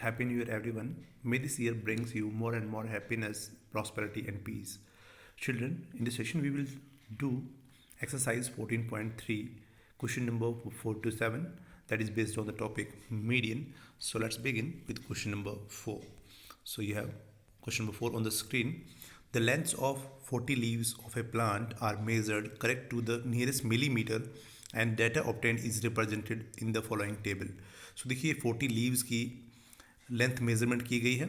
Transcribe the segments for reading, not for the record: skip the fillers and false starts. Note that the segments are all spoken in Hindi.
Happy New Year, everyone. May this year brings you more and more happiness, prosperity, and peace. Children, in this session, we will do exercise 14.3, question number 4 to 7, that is based on the topic median. So, let's begin with question number 4. So, you have question number 4 on the screen. The lengths of 40 leaves of a plant are measured correct to the nearest millimeter and data obtained is represented in the following table. So देखिए 40 लीव्स की लेंथ मेजरमेंट की गई है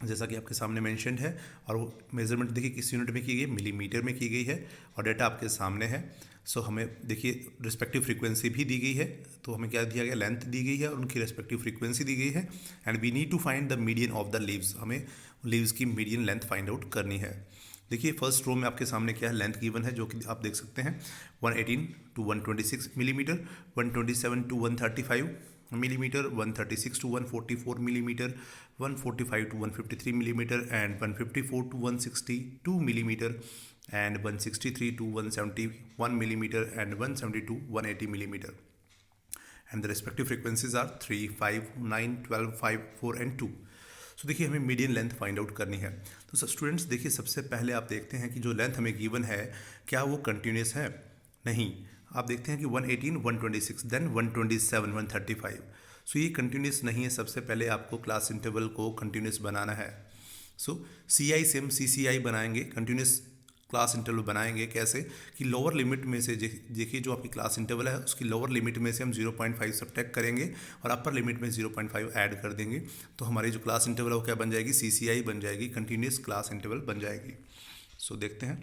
जैसा कि आपके सामने मेंशन्ड है और वो मेजरमेंट देखिए किस यूनिट में की गई, मिलीमीटर में की गई है और डाटा आपके सामने है. सो हमें देखिए रिस्पेक्टिव फ्रीक्वेंसी भी दी गई है, तो हमें क्या दिया गया, लेंथ दी गई है और उनकी रिस्पेक्टिव फ्रीक्वेंसी दी गई है. And we need to find the median of the leaves, हमें लीव्स की मीडियन लेंथ फाइंड आउट करनी है. देखिए फर्स्ट रो में आपके सामने क्या है, लेंथ गिवन है जो कि आप देख सकते हैं 118 to 126 millimetre, 127 to 135 millimeter, 136 to 144 millimeter, 145 to 153 millimeter, and 154 to 162 millimeter, and 163 to 171 millimeter, and 170 to 180 millimeter. And the respective frequencies are 3, 5, 9, 12, 5, 4 and 2. सो देखिए हमें मीडियन लेंथ फाइंड आउट करनी है. तो स्टूडेंट्स देखिए सबसे पहले आप देखते हैं कि जो लेंथ हमें गिवन है क्या वो कंटिन्यूस है, नहीं. आप देखते हैं कि 118, 126, देन 127, 135. सो ये कंटिन्यूस नहीं है. सबसे पहले आपको क्लास इंटरवल को कंटिन्यूस बनाना है. सो CI से हम CCI बनाएंगे, कंटिन्यूस क्लास इंटरवल बनाएंगे. कैसे कि लोअर लिमिट में से देखिए जो आपकी क्लास इंटरवल है उसकी लोअर लिमिट में से हम 0.5 सब्ट्रैक्ट करेंगे और अपर लिमिट में 0.5 ऐड कर देंगे. तो हमारी जो क्लास इंटरवल है वो क्या बन जाएगी, CCI बन जाएगी, कंटिन्यूस क्लास इंटरवल बन जाएगी. सो देखते हैं.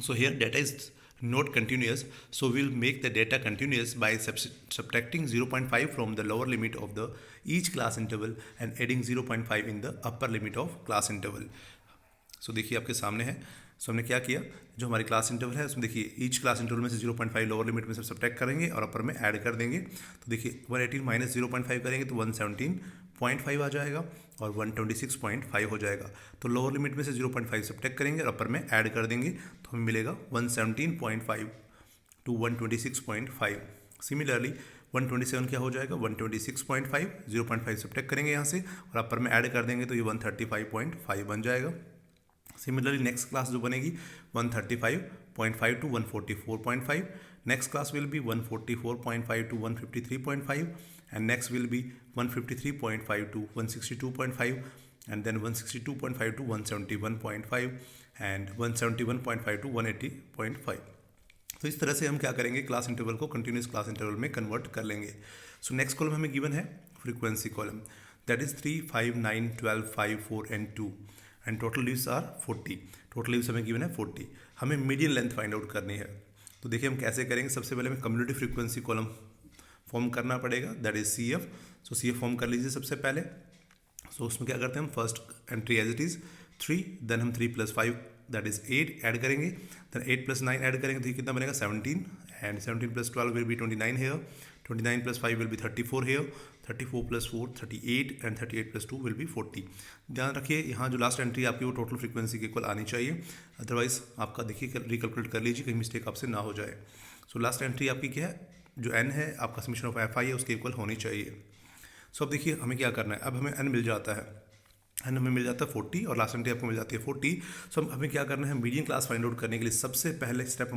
So here data is not continuous, so we'll make the data continuous by subtracting 0.5 from the lower limit of the each class interval and adding 0.5 in the upper limit of class interval. So देखिए आपके सामने है. सो हमने क्या किया, जो हमारी क्लास इंटरवल है उसमें देखिए ईच क्लास इंटरवल में से 0.5 लोअर लिमिट में से सब्ट्रैक्ट करेंगे और अपर में ऐड कर देंगे. तो देखिए 118 माइनस 0.5 करेंगे तो 117.5 आ जाएगा और 126.5 हो जाएगा. तो लोअर लिमिट में से 0.5 सब्ट्रैक्ट करेंगे और अपर में ऐड कर देंगे तो हमें मिलेगा 117.5 टू 126.5. सिमिलरली 127 क्या हो जाएगा, 126.5, 0.5 सब्ट्रैक्ट करेंगे यहाँ से और अपर में ऐड कर देंगे तो ये 135.5 बन जाएगा. सिमिलरली नेक्स्ट क्लास जो बनेगी 135.5 to 144.5. Next class will be 144.5 to 153.5 and next will be 153.5 to 162.5 and then 162.5 to 171.5 and 171.5 to 180.5. तो इस तरह से हम क्या करेंगे, क्लास इंटरवल को कंटिन्यूस क्लास इंटरवल में कन्वर्ट कर लेंगे. सो नेक्स्ट कॉलम हमें गिवन है frequency column, that is 3, 5, 9, 12, 5, 4 and 2 and total leaves are 40. Total leaves हमें गिवन है 40. हमें मीडियन लेंथ फाइंड आउट करनी है. तो देखिए हम कैसे करेंगे. सबसे पहले हमें कम्युनिटी फ्रीक्वेंसी कॉलम फॉर्म करना पड़ेगा, that is CF. So CF form कर लीजिए सबसे पहले. सो उसमें क्या करते हैं हम, first entry as it is 3, then हम 3 + 5 दैट इज 8 ऐड करेंगे, देन 8 + 9 ऐड करेंगे तो ये कितना बनेगा 17 and 17 + 12 will be 29 here, 29 + 5 will be 34 here, 34 + 4 38 and 38 + 2 will be 40. ध्यान रखिए यहाँ जो लास्ट एंट्री आपकी वो टोटल फ्रीक्वेंसी के इक्वल आनी चाहिए, अदरवाइज आपका देखिए रिकैलकुलेट कर लीजिए कहीं मिस्टेक आपसे ना हो जाए. सो लास्ट एंट्री आपकी क्या है, जो n है आपका समीशन ऑफ FI है उसके इक्वल होनी चाहिए. सो अब देखिए हमें क्या करना है. अब हमें n मिल जाता है, n हमें मिल जाता है 40 और लास्ट एंट्री आपको मिल जाती है 40. सो हमें क्या करना है, मीडियन क्लास फाइंड आउट करने के लिए सबसे पहला स्टेप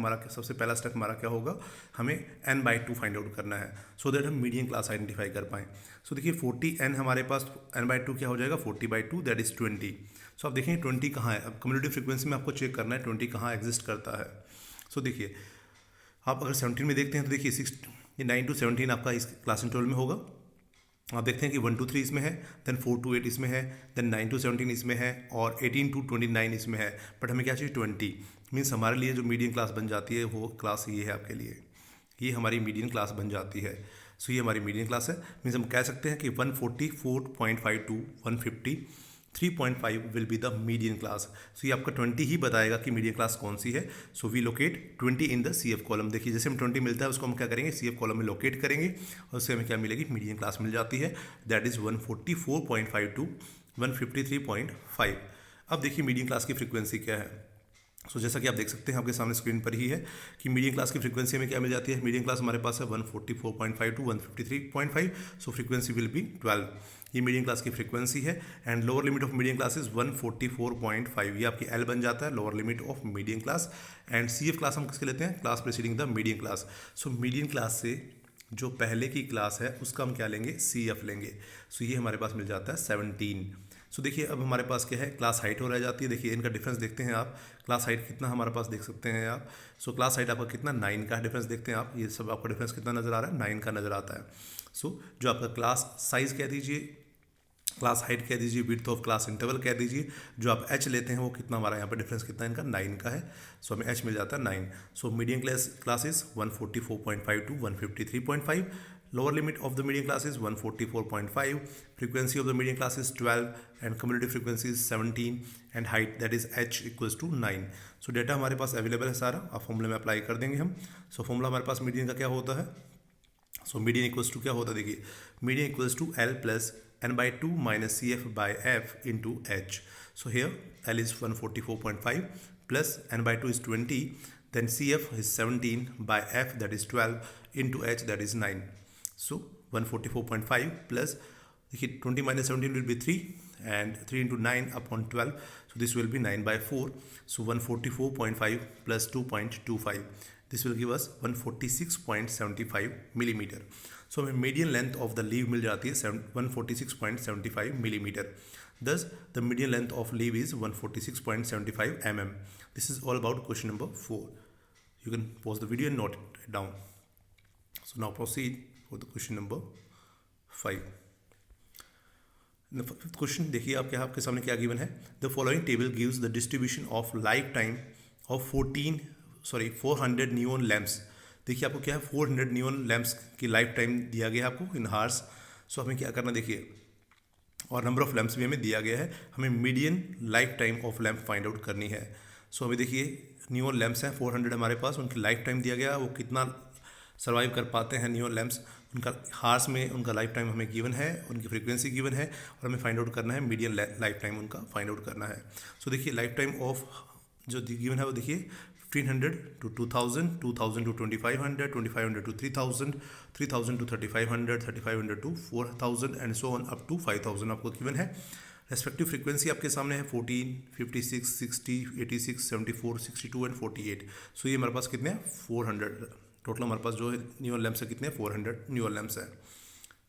हमारा क्या होगा, हमें n/2 फाइंड आउट करना है सो दैट हम मीडियन क्लास आइडेंटिफाई कर पाएँ. सो देखिए 40n हमारे पास n/2 क्या हो जाएगा, 40/2 दैट इज़ 20. सो आप देखेंगे 20 कहाँ है. अब कम्युनिटी फ्रीक्वेंसी में आपको चेक करना है 20 कहाँ एग्जिस्ट करता है. सो देखिए आप अगर 17 में देखते हैं तो देखिए 9 to 17 आपका इस क्लास इंटरवल में होगा. आप देखते हैं कि 1 to 3 इसमें है, देन 4 to 8 इसमें है, देन 9 to 17 इसमें है और 18 to 29 इसमें है. बट हमें क्या चाहिए 20. मीन्स हमारे लिए जो मीडियन क्लास बन जाती है वो क्लास ये है आपके लिए, ये हमारी मीडियन क्लास बन जाती है. सो ये हमारी मीडियन क्लास है. मीन्स हम कह सकते हैं कि 144.5 to 153.5 will be the median class. So ये आपका 20 ही बताएगा कि मीडियन क्लास कौन सी है. So we locate 20 in the CF column. देखिए जैसे हम 20 मिलता है उसको हम क्या करेंगे, CF कॉलम में लोकेट करेंगे और उससे हमें क्या मिलेगी, मीडियन क्लास मिल जाती है, दैट इज़ 144.5 टू 153.5. अब देखिए मीडियन क्लास की फ्रीक्वेंसी क्या है. सो जैसा कि आप देख सकते हैं आपके सामने स्क्रीन पर ही है कि मीडियन क्लास की फ्रीक्वेंसी में क्या मिल जाती है. मीडियन क्लास हमारे पास है 144.5 to 153.5. So frequency will be 12. ये मीडियम क्लास की फ्रीक्वेंसी है। And lower limit of medium class is 144.5, ये आपकी एल बन जाता है, lower limit of medium class. And C F class हम किसके लेते हैं, class preceding the medium class. So medium class से जो पहले की क्लास है उसका हम क्या लेंगे, सी एफ लेंगे। सो ये हमारे पास मिल जाता है 17। सो देखिए अब हमारे पास क्या है, क्लास हाइट हो रह जाती है। देखिए इनका डिफरेंस देखते हैं आप, क्लास हाइट कितना हमारे पास देख सकते हैं आप। सो क्लास हाइट आपका कितना, 9 का डिफरेंस देखते हैं आप। ये सब आपका डिफरेंस कितना नजर आ रहा है, 9 का नजर आता है। सो जो आपका क्लास साइज कह दीजिए, क्लास हाइट कह दीजिए, विड्थ ऑफ क्लास इंटरवल कह दीजिए, जो आप एच लेते हैं वो कितना हमारा यहाँ पे डिफरेंस कितना है इनका, 9 का है। सो हमें एच मिल जाता है 9। So medium classes 144.5 to 153.5, lower limit of the median class is 144.5, frequency of the median class is 12 and cumulative frequency is 17 and height that is h equals to 9। so data हमारे पास अवेलेबल है सारा, अब फॉर्मूले में अप्लाई कर देंगे हम। सो फॉर्मूला हमारे पास मीडियन का क्या होता है, सो मीडियन इक्वल्स टू क्या होता है, देखिए median equals to L plus n/2 minus cf/f into h। so here l is 144.5 plus n/2 is 20, then cf is 17 by f that is 12 into h that is 9। So 144.5 plus, देखिए 20 minus 17 will be 3 and 3 into 9 upon 12, so this will be 9/4। so 144.5 plus 2.25, this will give us 146.75 millimeter। so हमें median length of the leaf मिल जाती है 146.75 millimeter। thus the median length of leaf is 146.75 mm। this is all about question number 4। you can pause the video and note it down। so now proceed for the question number 5। Fifth question देखिए आपके सामने क्या गिवन है, the following table gives the distribution of life time of 400 neon lamps. देखिए आपको क्या है, 400 नियॉन लैम्प्स की लाइफ टाइम दिया गया है आपको इन हार्स। सो हमें क्या करना, देखिए और नंबर ऑफ लैम्प्स भी हमें दिया गया है, हमें median life time of lamp find out करनी है। सो हमें देखिए नियॉन लैम्प्स हैं 400 हमारे पास, उनकी लाइफ टाइम दिया गया है, वो कितना सर्वाइव कर पाते हैं नियॉन लैम्प्स, उनका हार्स में उनका लाइफ टाइम हमें गिवन है, उनकी फ्रीक्वेंसी गिवन है और हमें फाइंड आउट करना है मीडियन लाइफ टाइम उनका फाइंड आउट करना है। सो देखिए लाइफ टाइम ऑफ जो गिवन है वो देखिए 1500 to 2000, 2000 to 2500, 2500 to 3000, 3000 to 3500, 3500 to 4000 and so on up to 5000 आपको गिवन है। रेस्पेक्टिव फ्रीक्वेंसी आपके सामने है 14, 56, 60, 86, 74, 62 एंड 48। सो ये हमारे पास कितने हैं, 400 टोटल हमारे पास जो है न्यूअल लैम्प्स है कितने, 400 न्यूअल लैम्प्स है।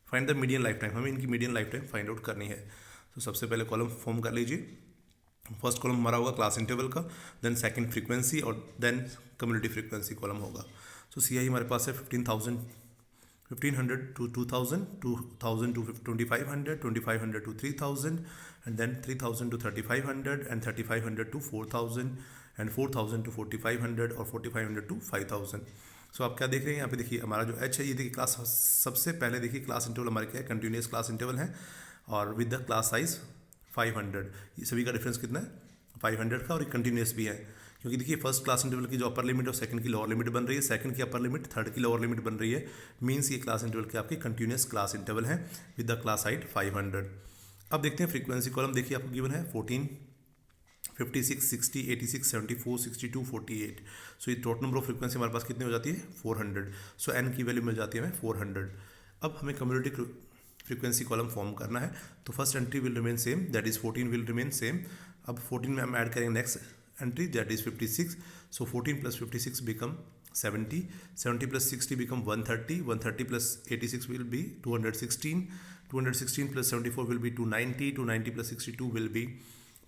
Find the median life time, हमें इनकी median life time find out करनी है। तो सबसे पहले कॉलम फॉर्म कर लीजिए। फर्स्ट कॉलम हमारा होगा क्लास इंटरवल का, देन सेकंड फ्रीक्वेंसी और देन कम्युनिटी फ्रीक्वेंसी कॉलम होगा। सो सी आई हमारे पास है 1500 to 2000, 2000 to 2500, 2500 to 3000 and then 3000 to 3500 and 3500 to 4000 and 4000 to 4500 और 4500 to 5000। सो आप क्या देख रहे हैं यहाँ पे, देखिए हमारा जो एच है ये देखिए क्लास, सबसे पहले देखिए क्लास इंटरवल हमारे क्या है, कंटिन्यूस क्लास इंटरवल है और विद द क्लास साइज 500। ये सभी का डिफरेंस कितना है, 500 का, और कंटिन्यूस भी है क्योंकि देखिए फर्स्ट क्लास इंटरवल की जो अपर लिमिट और सेकंड की लोअर लिमिट बन रही है, सेकंड की अपर लिमिट, थर्ड की लोअर लिमिट बन रही है, मीन्स ये क्लास इंटरवल के आपके कंटिन्यूस क्लास इंटरवल है विद द क्लास हाइट 500। अब देखते हैं फ्रीक्वेंसी कॉलम, देखिए आपको गिवन है 14, 56, 60, 86, 74, 62, 48। सो ये टोटल नंबर ऑफ फ्रीक्वेंसी हमारे पास कितनी हो जाती है, 400। सो एन की वैल्यू मिल जाती है हमें 400। अब हमें कम्युनिटी फ्रीक्वेंसी कॉलम फॉर्म करना है, तो first entry will remain same, that is 14 will remain same. अब 14 में हम ऐड करेंगे next entry that is 56। So 14 plus 56 become 70, 70 plus 60 become 130, 130 plus 86 will be 216, 216 plus 74 will be 290, 290 plus 62 will be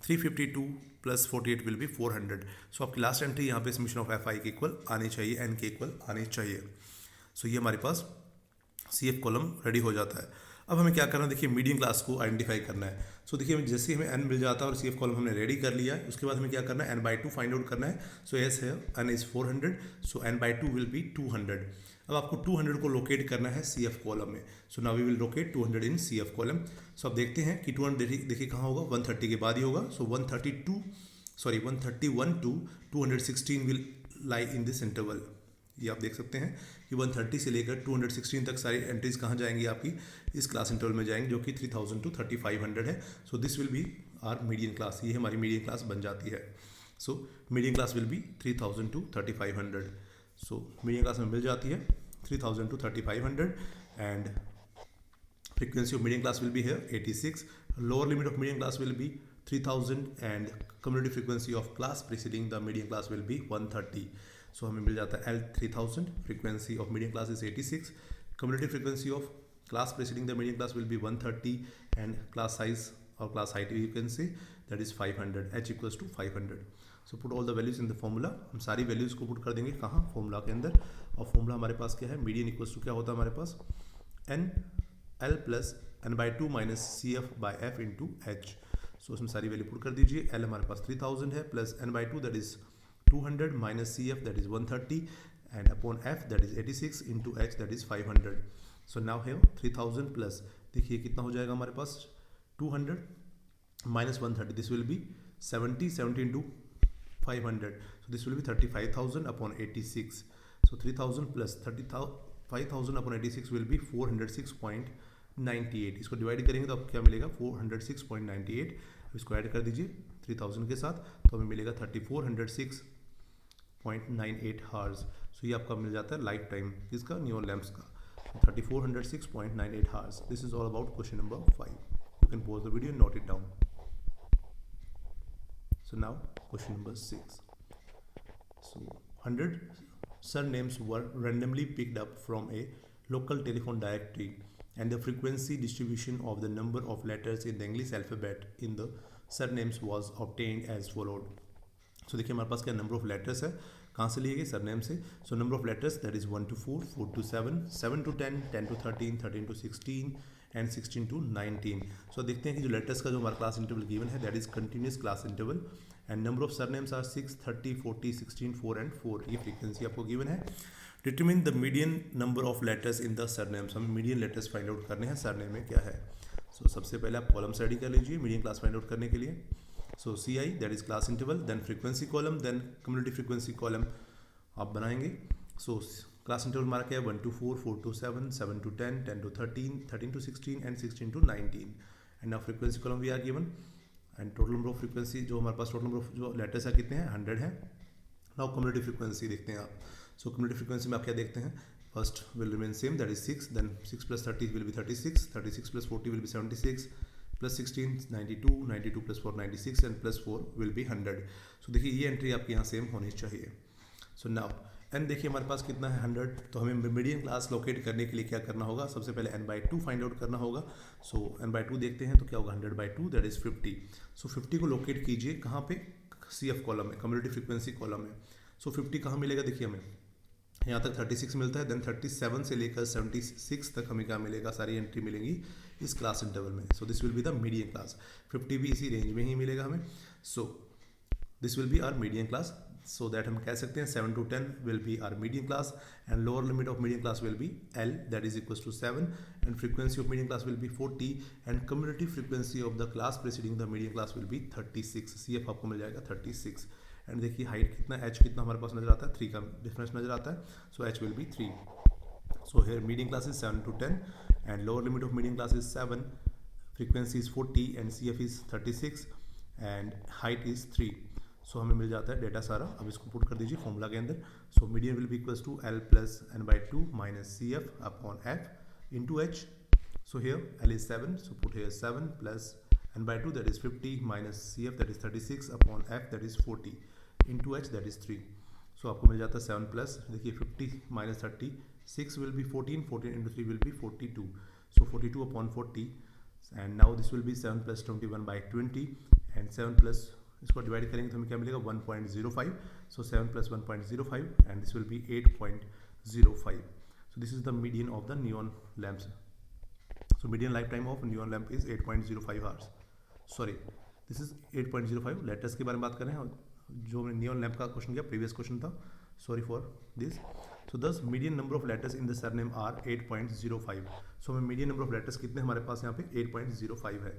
352 plus 48 will be 400। सो आपकी लास्ट एंट्री यहाँ पे समेशन ऑफ एफ आई के इक्वल आनी चाहिए, एन के इक्वल आनी चाहिए। सो ये हमारे पास सी एफ कॉलम रेडी हो जाता है। अब हमें क्या करना है, देखिए मीडियम क्लास को आइडेंटिफाई करना है। सो देखिए जैसे हमें एन मिल जाता है और सी एफ कॉलम हमने रेडी कर लिया है, उसके बाद हमें क्या करना है, n/2 फाइंड आउट करना है। सो एस है N is 400, so n/2 will be 200। अब आपको 200 को लोकेट करना है सी एफ कॉलम में। So now we will locate 200 in C F column. So अब देखते हैं कि 200 देखिए कहाँ होगा, 130 के बाद ही होगा। So 131 to 216 will lie in this interval. ये आप देख सकते हैं कि 130 से लेकर 216 तक सारी एंट्रीज कहाँ जाएंगी, आपकी इस क्लास इंटरवल में जाएंगी, जो कि 3000 टू 3500 है। So this will be our median class, ये हमारी मीडियन क्लास बन जाती है। So median class will be 3000 to 3500। So median class में मिल जाती है 3000 to 3500 and Frequency of median class will be here 86. Lower limit of median class will be 3000 and cumulative frequency of class preceding the median class will be 130. So हमें मिल जाता है L 3000. Frequency of median class is 86. Cumulative frequency of class preceding the median class will be 130 and class size or class height you can say that is 500. H equals to 500. So put all the values in the formula. हम सारी values को put कर देंगे कहाँ फॉर्मूला के अंदर. और फॉर्मूला हमारे पास क्या है, मीडियन इक्वल्स टू क्या होता है हमारे पास n L plus n by 2 minus C F by F into H. So उसमें सारी वैल्यू पुट कर दीजिए. L हमारे पास 3000 है plus n by 2 that is 200 minus C F that is 130 and upon F that is 86 into H that is 500. So now है 3000 प्लस देखिए कितना हो जाएगा हमारे पास 200 minus 130, this will be 70 into 500, so this will be 35,000 upon 86. So 3000 plus 35,000 upon 86 will be 406.98. इसको डिवाइड करेंगे तो आपको क्या मिलेगा 406.98. इसको ऐड कर दीजिए 3000 के साथ तो हमें मिलेगा 3406.98 हार्स. सो ये आपका मिल जाता है लाइफ टाइम किसका, नियॉन लैम्प्स का. 3406.98 hours. This is all about question number 5. You can pause the video and note it down. So now question number 6. So 100 surnames were randomly picked up from a local telephone directory and the frequency distribution of the number of letters in the English alphabet in the surnames was obtained as followed. So देखिए हमारे पास क्या नंबर ऑफ लेटर्स है, कहाँ से लिए गए सरनेम से. So number of letters that is 1 to 4, 4 to 7, 7 to 10, 10 to 13, 13 to 16 and 16 to 19. So देखते हैं कि जो लेटर्स का जो हमारा क्लास इंटरवल गिवन है that is continuous class interval and number of surnames are 6, 30, 40, 16, 4 and 4. ये फ्रीक्वेंसी आपको गिवन है. Determine the median number of letters in the surnames. हमें मीडियन लेटर्स फाइंड आउट करने हैं सरनेम में क्या है. सो सबसे पहले आप कॉलम स्टडी कर लीजिए मीडियन क्लास फाइंड आउट करने के लिए. So C I that is class interval, then frequency column, then community frequency column आप बनाएंगे. सो क्लास इंटरवल हमारा क्या है 1 to 4, 4 to 7, 7 to 10, 10 to 13, 13 to 16 and 16 to 19. And now frequency column we are given and total number of frequency जो हमारे पास टोटल नंबर ऑफ जो लेटर्स है कितने हैं 100 है. नाउ कम्युनिटी फ्रीक्वेंसी देखते हैं आप. सो कम्युनिटी फ्रीक्वेंसी में आप क्या देखते हैं, first will remain same that is 6, then 6 plus 30 will be 36, 36 plus 40 will be 76, plus 16 92, 92 plus 4 96 and plus 4 will be 100. सो देखिए ये एंट्री आपके यहाँ सेम होनी चाहिए. सो नाउ एन देखिए हमारे पास कितना है 100, तो हमें मीडियन क्लास लोकेट करने के लिए क्या करना होगा, सबसे पहले n बाई 2 फाइंड आउट करना होगा. सो n बाई 2 देखते हैं तो क्या होगा 100 बाई 2 दैट इज 50. सो 50 को लोकेट कीजिए कहाँ पे, सी एफ कॉलम में, कम्युनिटी फ्रीक्वेंसी कॉलम में. सो 50 कहाँ मिलेगा देखिए हमें यहाँ तक 36 मिलता है, देन 37 से लेकर 76 तक हमें क्या मिलेगा, सारी एंट्री मिलेंगी इस क्लास इंटरवल में. So this will be the median class. 50 भी इसी रेंज में ही मिलेगा हमें. So this will be our median class. So that हम कह सकते हैं 7 to 10 will be our median class and lower limit of median class will be L that is equals to 7 and frequency of median class will be 40 and community frequency of the class preceding the median class will be 36. C F आपको मिल जाएगा 36. एंड देखिए हाइट कितना, एच कितना हमारे पास नजर आता है, 3 का डिफरेंस नजर आता है. So H will be 3. So here median class is 7 to 10 and lower limit of median class is 7, frequency is 40 and C F is 36 and height is 3. So हमें मिल जाता है डेटा सारा. अब इसको पुट कर दीजिए फॉर्मूला के अंदर. So median will be equals to L plus n by 2 minus C F upon F into H. So here L is 7, so put here 7 plus n by 2 that is 50 minus CF that is 36 upon F that is 40 into H that is 3. So आपको मिल जाता है 7 प्लस देखिए 50 minus 36 will be 14, 14 into 3 will be 42. So 42 upon 40 and now this will be 7 plus 21 by 20 and 7 plus इसको डिवाइड करेंगे तो हमें क्या मिलेगा 1.05. So 7 plus 1.05 and this will be 8.05. So this is the median of the neon lamps. So median lifetime of neon lamp is 8.05 hours. Sorry, this is 8.05. Letters के बारे में बात कर रहे हैं, जो हमने नियॉन लैम्प का क्वेश्चन किया प्रीवियस क्वेश्चन था. Sorry for this. So this median number of letters in the surname are 8.05. So हमें मीडियन नंबर ऑफ लेटर्स कितने हमारे पास यहाँ पे 8.05 है.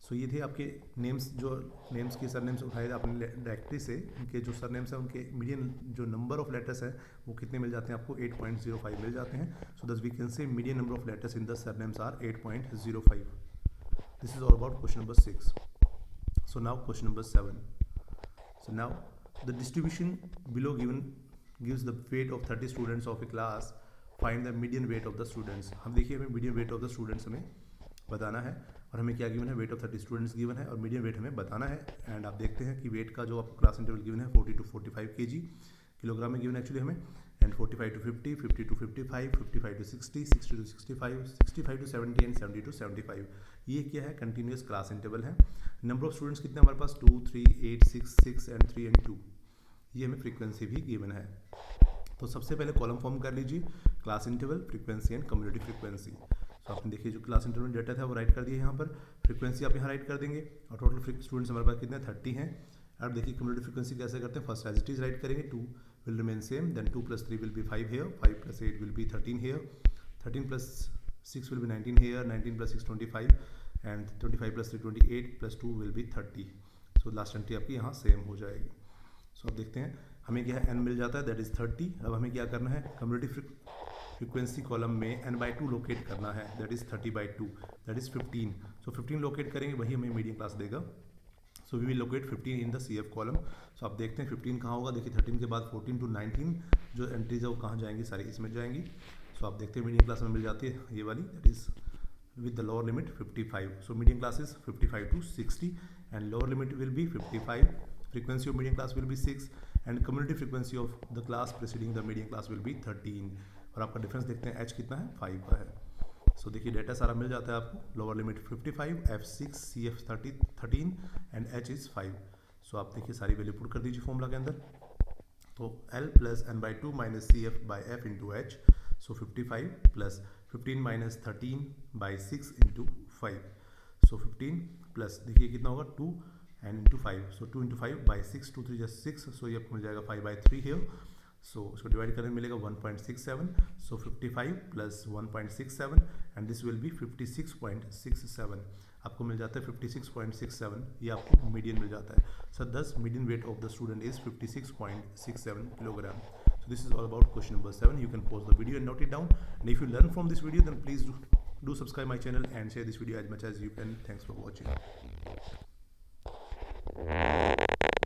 सो ये थे आपके नेम्स, जो नेम्स के सरनेम्स उठाए आपने डायरेक्टरी से, इनके जो सरनेम्स हैं उनके मीडियन जो नंबर ऑफ लेटर्स हैं वो कितने मिल जाते हैं आपको 8.05 मिल जाते हैं. So thus we can say median number of letters in the surnames are 8.05. This is all about question number 6. So now question number 7. So now the distribution below given gives the weight of 30 students of a class find the median weight of the students. हम देखिए हमें median weight of the students हमें बताना है, और हमें क्या गिवन है, वेट ऑफ 30 स्टूडेंट्स गिवन है और मीडियन वेट हमें बताना है। एंड आप देखते हैं कि वेट का जो आपको क्लास इंटरवल गिवन है 40 to 45 kg, किलोग्राम में गिवन है एक्चुअली हमें, and 45 to 50, 50 to 55, 55 to 60, 60 to 65, 65 to 70 and 70 to 75। ये क्या है, कंटिन्यूस क्लास इंटरवल है। नंबर ऑफ स्टूडेंट्स कितने हमारे पास, 2, 3, 8, 6, 6 एंड 3 एंड 2। ये हमें फ्रीक्वेंसी भी गिवन है। तो सबसे पहले कॉलम फॉर्म कर लीजिए, class interval, frequency and community frequency. तो आपने देखिए जो क्लास इंटरवल डेटा था वो राइट कर दिया यहाँ पर, फ्रीक्वेंसी आप यहाँ राइट कर देंगे, और टोटल स्टूडेंट्स हमारे पास कितने 30 हैं। अब देखिए कम्युनिटी फ्रीक्वेंसी कैसे करते हैं, first as it is write करेंगे, 2 will remain same, then 2 plus 3 will be 5 here, 5 plus 8 will be 13 here, 13 plus 6 will be 19 here, 19 plus 6 25, and 25 plus 3 28 plus 2 will be 30। so last entry आपकी यहाँ सेम हो जाएगी। so अब देखते हैं हमें क्या है, n मिल जाता है, दैट इज 30। अब हमें क्या करना है, कम्युनिटी फ्रीक्वेंसी कॉलम में n/2 लोकेट करना है, that is 30/2, that is 15। so 15 locate करेंगे, वही हमें मीडियम क्लास देगा। So we will locate 15 in the CF column. So आप देखते हैं 15 कहाँ होगा, देखिए 13 के बाद 14 to 19 जो एंट्रीज है वो कहाँ जाएंगी, सारी इसमें जाएंगी। सो आप देखते हैं मीडियम क्लास में मिल जाती है ये वाली, that is with the lower limit 55। So medium class is 55 to 60 and lower limit will be 55। Frequency of medium class will B 6 and community frequency of the class preceding the medium class will B 13। और आपका डिफरेंस देखते हैं h कितना है, 5 का है। सो देखिए डेटा सारा मिल जाता है आपको, lower limit 55, f6, cf 13 and h is 5। सो आप देखिए सारी वैल्यू पुट कर दीजिए फॉर्मूला के अंदर। तो l plus n/2 minus cf/f into h, so 55 plus 15 minus 13 by 6 into 5। So 15 plus देखिए कितना होगा 2 and into 5, so 2 into 5 by 6, 2 3 just 6, सो ये आपको मिल जाएगा 5/3 हियर। सो इसको डिवाइड करने में मिलेगा 1.67। सो 55 plus 1.67 and this will B 56.67। आपको मिल जाता है 56.67, ये आपको मीडियन मिल जाता है। सो this median weight of the student is 56.67 kilogram. So this is all about question number 7. You can pause the video and note it down. And if you learn from this video, then please do subscribe my channel and share this video as much as you can. Thanks for watching.